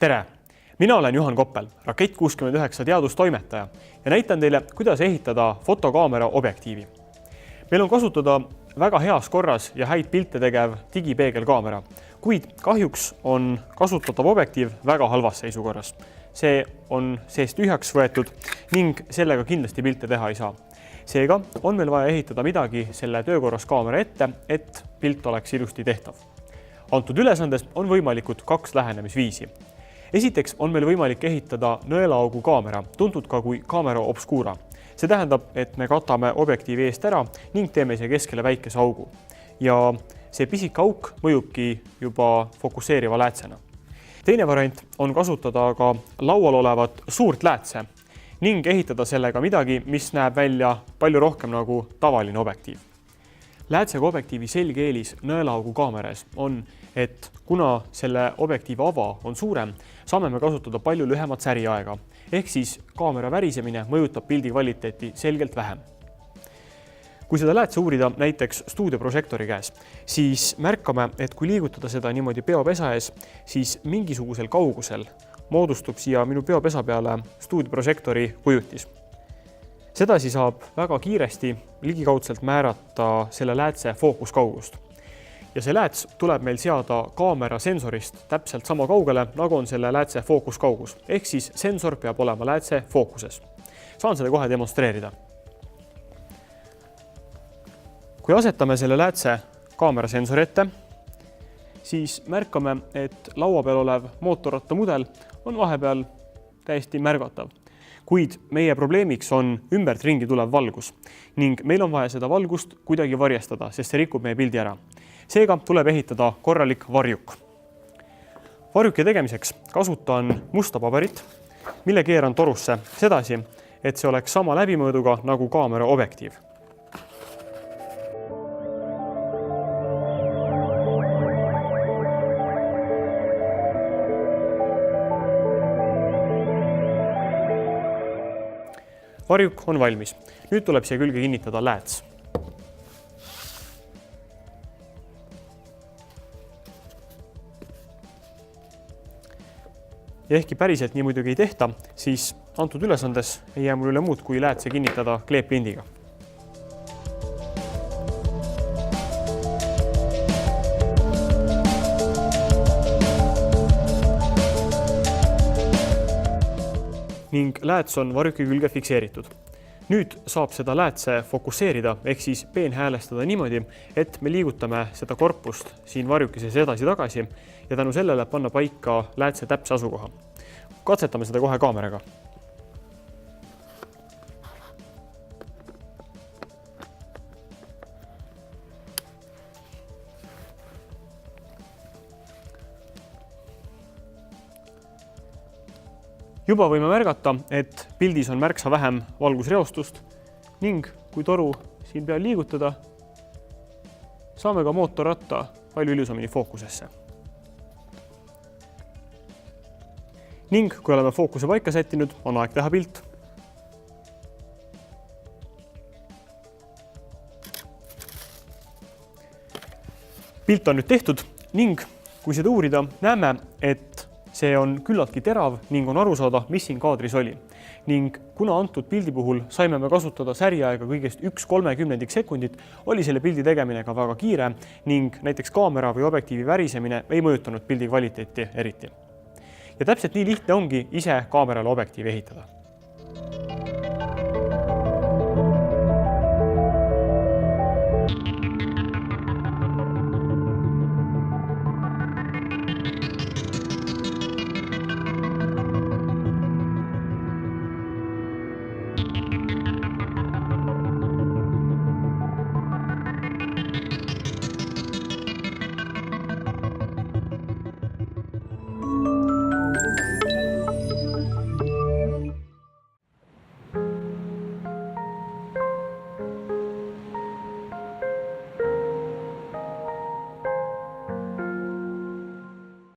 Tere! Mina olen Juhan Koppel, Rakett69 teadustoimetaja ja näitan teile, kuidas ehitada fotokaamera objektiivi. Meil on kasutada väga heas korras ja häid pilte tegev digipeegelkaamera, kuid kahjuks on kasutatav objektiiv väga halvas seisukorras. See on seest tühjaks võetud ning sellega kindlasti pilte teha ei saa. Seega on meil vaja ehitada midagi selle töökorras kaamera ette, et pilt oleks ilusti tehtav. Antud ülesandes on võimalikud kaks lähenemisviisi. Esiteks on meil võimalik ehitada nõelaaugu kaamera, tuntud ka kui kaamera obscura. See tähendab, et me katame objektiivi eest ära ning teeme siia keskele väikese augu. Ja see pisik auk mõjubki juba fokusseeriva läätsena. Teine variant on kasutada aga laual olevat suurt läätse ning ehitada sellega midagi, mis näeb välja palju rohkem nagu tavaline objektiiv. Läätsega objektiivi selge eelis nõelaaugu kaameras on, et kuna selle objektiivi ava on suurem, saame me kasutada palju lühemat säriaega, ehk siis kaamera värisemine mõjutab pildi kvaliteeti selgelt vähem. Kui seda läätse uurida näiteks stuudioprožektori käes, siis märkame, et kui liigutada seda niimoodi peopesa ees, siis mingisugusel kaugusel moodustub siia minu peopesa peale stuudioprožektori kujutis. Sedasi saab väga kiiresti ligikaudselt määrata selle läätse fookuskaugust. Ja see lääts tuleb meil seada kaamera sensorist täpselt sama kaugele, nagu on selle läätse fookuskaugus. Ehk siis sensor peab olema läätse fookuses. Saan seda kohe demonstreerida. Kui asetame selle läätse kaamera sensori ette, siis märkame, et laua peal olev mootorratta mudel on vahepeal täiesti märgatav. Kuid meie probleemiks on ümbert ringi tulev valgus ning meil on vaja seda valgust kuidagi varjestada, sest see rikub meie pildi ära. Seega tuleb ehitada korralik varjuk. Varjuki tegemiseks kasutan musta paberit, mille keeran torusse sedasi, et see oleks sama läbimõõduga nagu kaamera objektiiv. Varjuk on valmis. Nüüd tuleb siia külge kinnitada lääts. Ja ehkki päriselt nii muidugi ei tehta, siis antud ülesandes ei jää mul üle muud kui läätse kinnitada kleeplindiga. Ning lääts on varjuki külge fikseeritud. Nüüd saab seda läätse fokusseerida ehk siis peenhäälestada niimoodi, et me liigutame seda korpust siin varjukises edasi-tagasi ja tänu sellele panna paika läätse täpse asukoha. Katsetame seda kohe kaameraga. Juba võime märgata, et pildis on märksa vähem valgusreostust ning kui toru siin peal liigutada, saame ka mootorratta palju ilusamini fookusesse. Ning kui oleme fookuse paika sättinud, on aeg teha pilt. Pilt on nüüd tehtud ning kui seda uurida, näeme, et see on küllaltki terav ning on aru saada, mis siin kaadris oli. Ning kuna antud pildi puhul saime me kasutada säriaega kõigest 1/30 sekundit, oli selle pildi tegemine ka väga kiire ning näiteks kaamera või objektiivi värisemine ei mõjutanud pildi kvaliteeti eriti. Ja täpselt nii lihtne ongi ise kaamerale objektiivi ehitada.